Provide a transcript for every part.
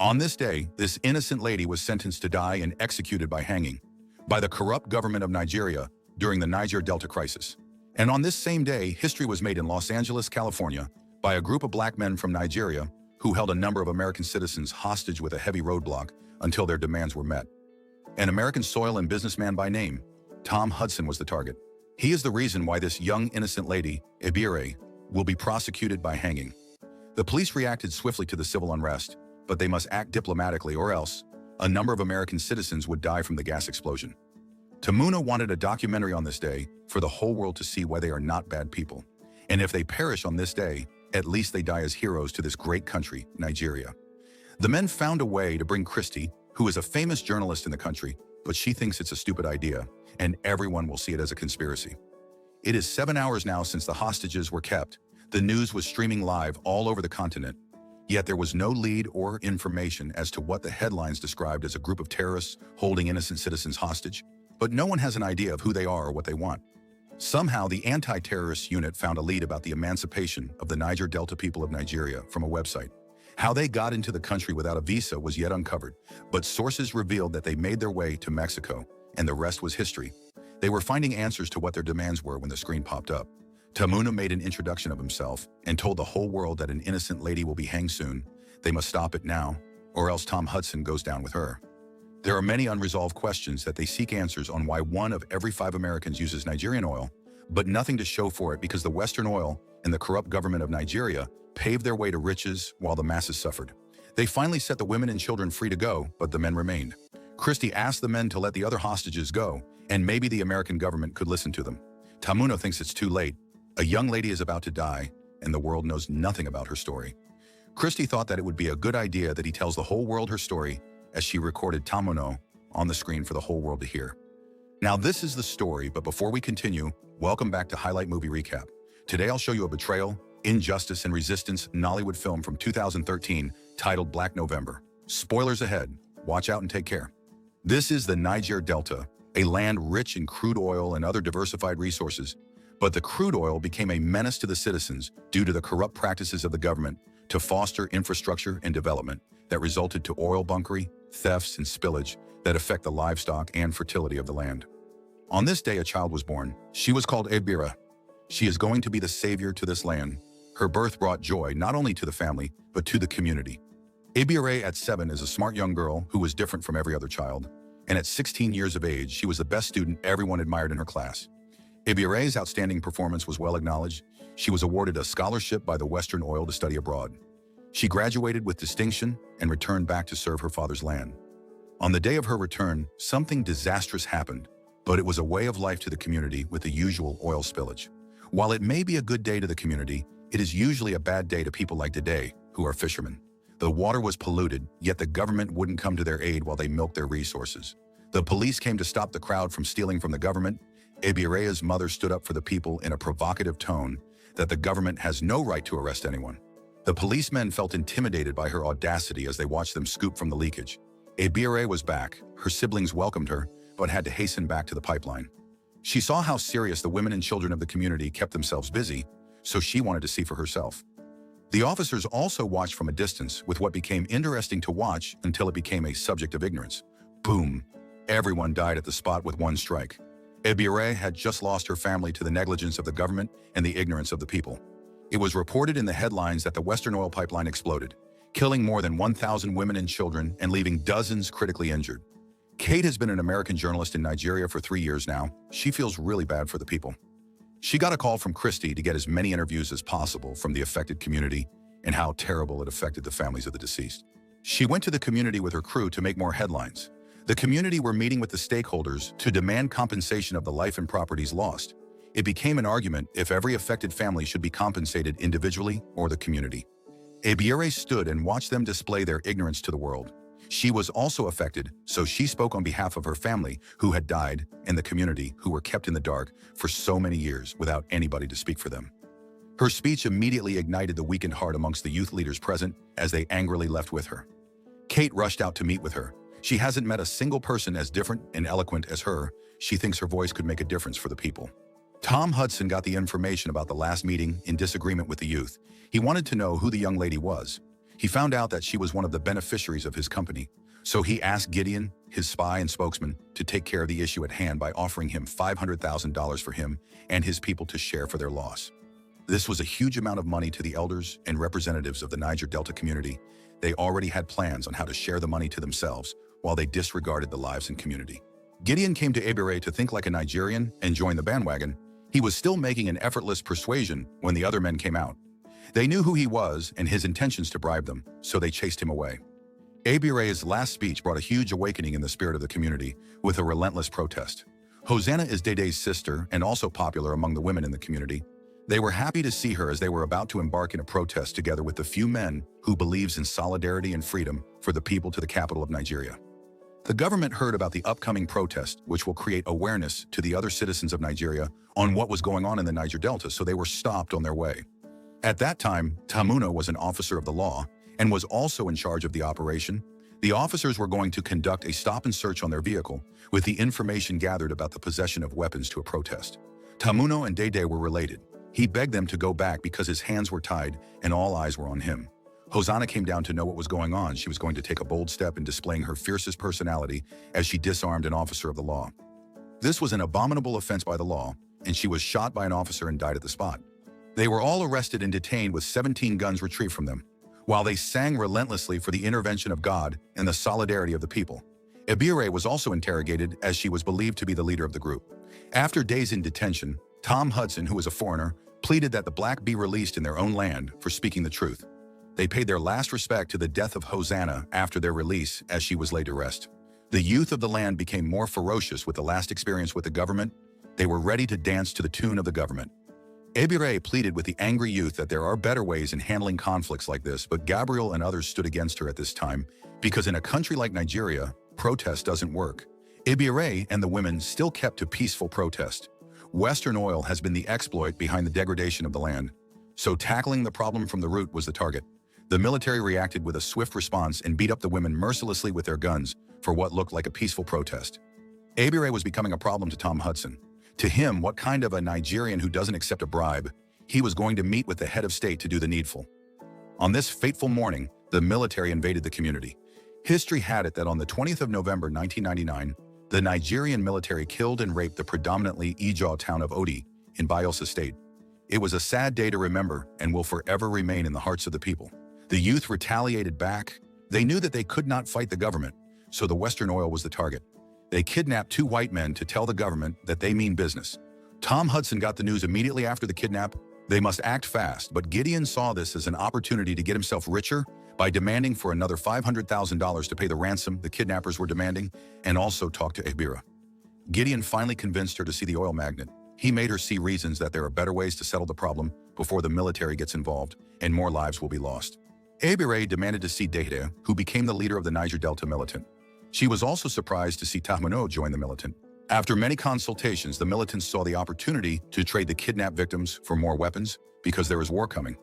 On this day, this innocent lady was sentenced to die and executed by hanging by the corrupt government of Nigeria during the Niger Delta crisis. And on this same day, history was made in Los Angeles, California, by a group of black men from Nigeria who held a number of American citizens hostage with a heavy roadblock until their demands were met. An American soil and businessman by name, Tom Hudson, was the target. He is the reason why this young innocent lady, Ehbiyreh, will be prosecuted by hanging. The police reacted swiftly to the civil unrest, but they must act diplomatically or else a number of American citizens would die from the gas explosion. Tamuna wanted a documentary on this day for the whole world to see why they are not bad people. And if they perish on this day, at least they die as heroes to this great country, Nigeria. The men found a way to bring Christy, who is a famous journalist in the country, but she thinks it's a stupid idea, and everyone will see it as a conspiracy. It is 7 hours now since the hostages were kept. The news was streaming live all over the continent, yet there was no lead or information as to what the headlines described as a group of terrorists holding innocent citizens hostage. But no one has an idea of who they are or what they want. Somehow, the anti-terrorist unit found a lead about the emancipation of the Niger Delta people of Nigeria from a website. How they got into the country without a visa was yet uncovered, but sources revealed that they made their way to Mexico, and the rest was history. They were finding answers to what their demands were when the screen popped up. Tamuna made an introduction of himself and told the whole world that an innocent lady will be hanged soon. They must stop it now, or else Tom Hudson goes down with her. There are many unresolved questions that they seek answers on why 1 of every 5 Americans uses Nigerian oil, but nothing to show for it because the Western oil and the corrupt government of Nigeria paved their way to riches while the masses suffered. They finally set the women and children free to go, but the men remained. Christie asked the men to let the other hostages go, and maybe the American government could listen to them. Tamuna thinks it's too late. A young lady is about to die, and the world knows nothing about her story. Christie thought that it would be a good idea that he tells the whole world her story as she recorded Tamuna on the screen for the whole world to hear. Now this is the story, but before we continue, welcome back to Highlight Movie Recap. Today I'll show you a betrayal, injustice, and resistance Nollywood film from 2013 titled Black November. Spoilers ahead. Watch out and take care. This is the Niger Delta, a land rich in crude oil and other diversified resources. But the crude oil became a menace to the citizens due to the corrupt practices of the government to foster infrastructure and development that resulted to oil bunkery, thefts, and spillage that affect the livestock and fertility of the land. On this day, a child was born. She was called Ehbiyreh. She is going to be the savior to this land. Her birth brought joy not only to the family, but to the community. Ehbiyreh at 7 is a smart young girl who was different from every other child. And at 16 years of age, she was the best student everyone admired in her class. Ehbiyreh's outstanding performance was well acknowledged. She was awarded a scholarship by the Western Oil to study abroad. She graduated with distinction and returned back to serve her father's land. On the day of her return, something disastrous happened, but it was a way of life to the community with the usual oil spillage. While it may be a good day to the community, it is usually a bad day to people like today, who are fishermen. The water was polluted, yet the government wouldn't come to their aid while they milked their resources. The police came to stop the crowd from stealing from the government. Ehbiyreh's mother stood up for the people in a provocative tone that the government has no right to arrest anyone. The policemen felt intimidated by her audacity as they watched them scoop from the leakage. Ehbiyreh was back. Her siblings welcomed her, but had to hasten back to the pipeline. She saw how serious the women and children of the community kept themselves busy, so she wanted to see for herself. The officers also watched from a distance with what became interesting to watch until it became a subject of ignorance. Boom! Everyone died at the spot with one strike. Ehbiyreh had just lost her family to the negligence of the government and the ignorance of the people. It was reported in the headlines that the Western oil pipeline exploded, killing more than 1,000 women and children and leaving dozens critically injured. Kate has been an American journalist in Nigeria for 3 years now. She feels really bad for the people. She got a call from Christie to get as many interviews as possible from the affected community and how terrible it affected the families of the deceased. She went to the community with her crew to make more headlines. The community were meeting with the stakeholders to demand compensation of the life and properties lost. It became an argument if every affected family should be compensated individually or the community. Ehbiyreh stood and watched them display their ignorance to the world. She was also affected, so she spoke on behalf of her family who had died and the community who were kept in the dark for so many years without anybody to speak for them. Her speech immediately ignited the weakened heart amongst the youth leaders present as they angrily left with her. Kate rushed out to meet with her. She hasn't met a single person as different and eloquent as her. She thinks her voice could make a difference for the people. Tom Hudson got the information about the last meeting in disagreement with the youth. He wanted to know who the young lady was. He found out that she was one of the beneficiaries of his company, so he asked Gideon, his spy and spokesman, to take care of the issue at hand by offering him $500,000 for him and his people to share for their loss. This was a huge amount of money to the elders and representatives of the Niger Delta community. They already had plans on how to share the money to themselves while they disregarded the lives and community. Gideon came to Ehbiyreh to think like a Nigerian and join the bandwagon. He was still making an effortless persuasion when the other men came out. They knew who he was and his intentions to bribe them, so they chased him away. Ehbiyreh's last speech brought a huge awakening in the spirit of the community with a relentless protest. Hosanna is Dede's sister and also popular among the women in the community. They were happy to see her as they were about to embark in a protest together with the few men who believes in solidarity and freedom for the people to the capital of Nigeria. The government heard about the upcoming protest, which will create awareness to the other citizens of Nigeria on what was going on in the Niger Delta, so they were stopped on their way. At that time, Tamuno was an officer of the law and was also in charge of the operation. The officers were going to conduct a stop and search on their vehicle with the information gathered about the possession of weapons to a protest. Tamuno and Dede were related. He begged them to go back because his hands were tied and all eyes were on him. Hosanna came down to know what was going on. She was going to take a bold step in displaying her fiercest personality as she disarmed an officer of the law. This was an abominable offense by the law, and she was shot by an officer and died at the spot. They were all arrested and detained with 17 guns retrieved from them, while they sang relentlessly for the intervention of God and the solidarity of the people. Ehbiyreh was also interrogated as she was believed to be the leader of the group. After days in detention, Tom Hudson, who was a foreigner, pleaded that the black be released in their own land for speaking the truth. They paid their last respect to the death of Hosanna after their release as she was laid to rest. The youth of the land became more ferocious with the last experience with the government. They were ready to dance to the tune of the government. Ehbiyreh pleaded with the angry youth that there are better ways in handling conflicts like this, but Gabriel and others stood against her at this time because in a country like Nigeria, protest doesn't work. Ehbiyreh and the women still kept to peaceful protest. Western oil has been the exploit behind the degradation of the land, so tackling the problem from the root was the target. The military reacted with a swift response and beat up the women mercilessly with their guns for what looked like a peaceful protest. Ehbiyreh was becoming a problem to Tom Hudson. To him, what kind of a Nigerian who doesn't accept a bribe? He was going to meet with the head of state to do the needful. On this fateful morning, the military invaded the community. History had it that on the 20th of November 1999, the Nigerian military killed and raped the predominantly Ehbiyreh town of Odi in Bayelsa state. It was a sad day to remember and will forever remain in the hearts of the people. The youth retaliated back. They knew that they could not fight the government, so the Western oil was the target. They kidnapped 2 white men to tell the government that they mean business. Tom Hudson got the news immediately after the kidnap. They must act fast, but Gideon saw this as an opportunity to get himself richer by demanding for another $500,000 to pay the ransom the kidnappers were demanding and also talk to Ehbiyreh. Gideon finally convinced her to see the oil magnate. He made her see reasons that there are better ways to settle the problem before the military gets involved and more lives will be lost. Ehbiyreh demanded to see Dede, who became the leader of the Niger Delta militant. She was also surprised to see Tamuno join the militant. After many consultations, the militants saw the opportunity to trade the kidnapped victims for more weapons because there was war coming.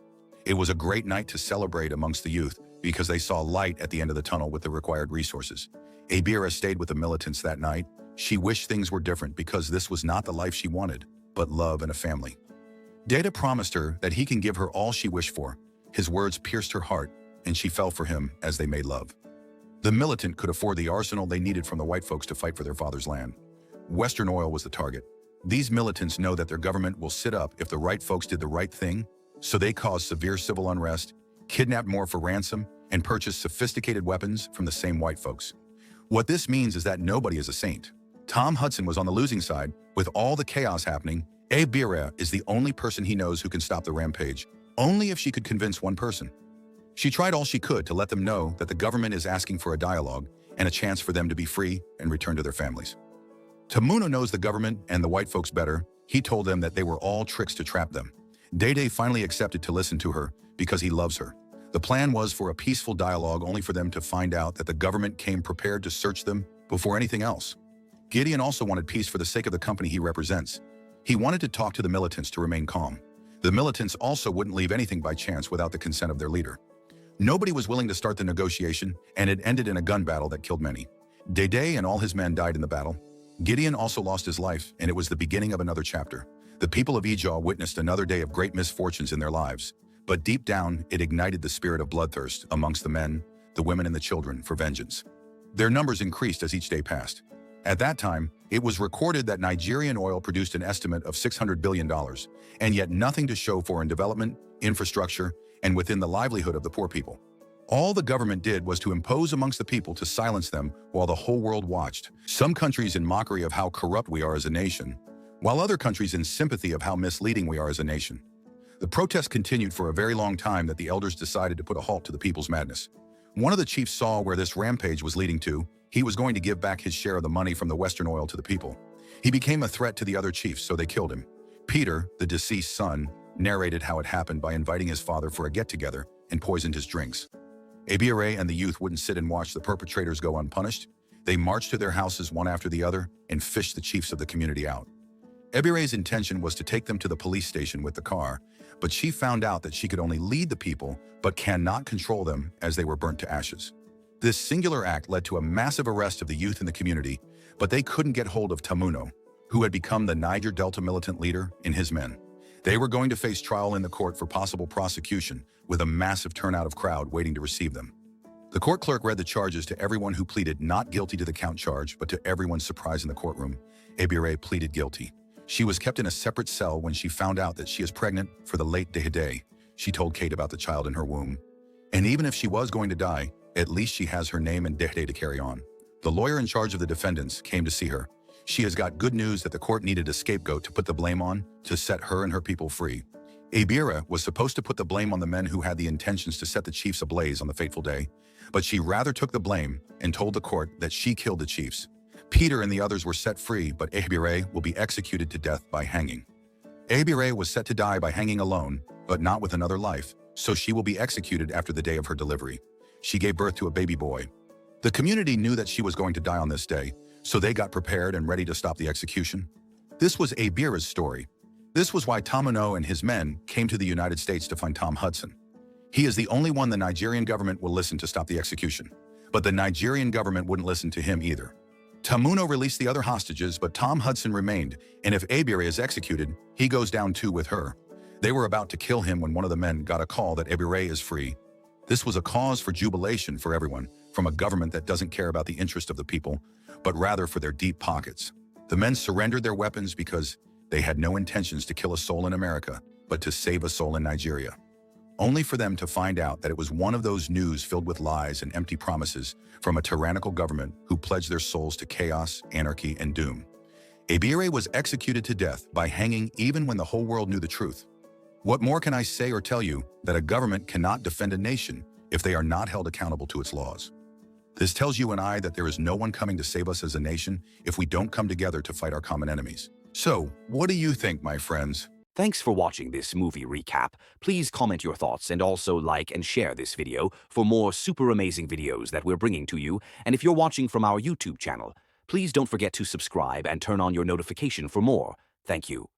It was a great night to celebrate amongst the youth because they saw light at the end of the tunnel with the required resources. Ehbiyreh stayed with the militants that night. She wished things were different because this was not the life she wanted, but love and a family. Dede promised her that he can give her all she wished for. His words pierced her heart, and she fell for him as they made love. The militant could afford the arsenal they needed from the white folks to fight for their father's land. Western oil was the target. These militants know that their government will sit up if the right folks did the right thing, so they caused severe civil unrest, kidnapped more for ransom, and purchased sophisticated weapons from the same white folks. What this means is that nobody is a saint. Tom Hudson was on the losing side. With all the chaos happening, Ehbiyreh is the only person he knows who can stop the rampage. Only if she could convince one person. She tried all she could to let them know that the government is asking for a dialogue and a chance for them to be free and return to their families. Tamuno knows the government and the white folks better. He told them that they were all tricks to trap them. Dede finally accepted to listen to her because he loves her. The plan was for a peaceful dialogue only for them to find out that the government came prepared to search them before anything else. Gideon also wanted peace for the sake of the company he represents. He wanted to talk to the militants to remain calm. The militants also wouldn't leave anything by chance without the consent of their leader. Nobody was willing to start the negotiation, and it ended in a gun battle that killed many. Dede and all his men died in the battle. Gideon also lost his life, and it was the beginning of another chapter. The people of Ehbiyreh witnessed another day of great misfortunes in their lives. But deep down, it ignited the spirit of bloodthirst amongst the men, the women, and the children for vengeance. Their numbers increased as each day passed. At that time, it was recorded that Nigerian oil produced an estimate of $600 billion, and yet nothing to show for in development, infrastructure, and within the livelihood of the poor people. All the government did was to impose amongst the people to silence them while the whole world watched. Some countries in mockery of how corrupt we are as a nation, while other countries in sympathy of how misleading we are as a nation. The protests continued for a very long time that the elders decided to put a halt to the people's madness. One of the chiefs saw where this rampage was leading to. He was going to give back his share of the money from the Western oil to the people. He became a threat to the other chiefs, so they killed him. Peter, the deceased son, narrated how it happened by inviting his father for a get-together and poisoned his drinks. Ehbiyreh and the youth wouldn't sit and watch the perpetrators go unpunished. They marched to their houses one after the other and fished the chiefs of the community out. Ehbiyreh's intention was to take them to the police station with the car, but she found out that she could only lead the people but cannot control them as they were burnt to ashes. This singular act led to a massive arrest of the youth in the community, but they couldn't get hold of Tamuno, who had become the Niger Delta militant leader, and his men. They were going to face trial in the court for possible prosecution, with a massive turnout of crowd waiting to receive them. The court clerk read the charges to everyone who pleaded not guilty to the count charge, but to everyone's surprise in the courtroom, Ehbiyreh pleaded guilty. She was kept in a separate cell when she found out that she is pregnant for the late Ehbiyreh. She told Kate about the child in her womb. And even if she was going to die, at least she has her name and Ehbiyreh to carry on. The lawyer in charge of the defendants came to see her. She has got good news that the court needed a scapegoat to put the blame on to set her and her people free. Ehbiyreh was supposed to put the blame on the men who had the intentions to set the chiefs ablaze on the fateful day, but she rather took the blame and told the court that she killed the chiefs. Peter and the others were set free, but Ehbiyreh will be executed to death by hanging. Ehbiyreh was set to die by hanging alone, but not with another life, so she will be executed after the day of her delivery. She gave birth to a baby boy. The community knew that she was going to die on this day, so they got prepared and ready to stop the execution. This was Ehbiyreh's story. This was why Tamuno and his men came to the United States to find Tom Hudson. He is the only one the Nigerian government will listen to stop the execution, but the Nigerian government wouldn't listen to him either. Tamuno released the other hostages, but Tom Hudson remained, and if Ehbiyreh is executed, he goes down too with her. They were about to kill him when one of the men got a call that Ehbiyreh is free. This was a cause for jubilation for everyone, from a government that doesn't care about the interest of the people, but rather for their deep pockets. The men surrendered their weapons because they had no intentions to kill a soul in America, but to save a soul in Nigeria. Only for them to find out that it was one of those news filled with lies and empty promises from a tyrannical government who pledged their souls to chaos, anarchy, and doom. Ehbiyreh was executed to death by hanging even when the whole world knew the truth. What more can I say or tell you that a government cannot defend a nation if they are not held accountable to its laws? This tells you and I that there is no one coming to save us as a nation if we don't come together to fight our common enemies. So, what do you think, my friends? Thanks for watching this movie recap. Please comment your thoughts and also like and share this video for more super amazing videos that we're bringing to you. And if you're watching from our YouTube channel, please don't forget to subscribe and turn on your notification for more. Thank you.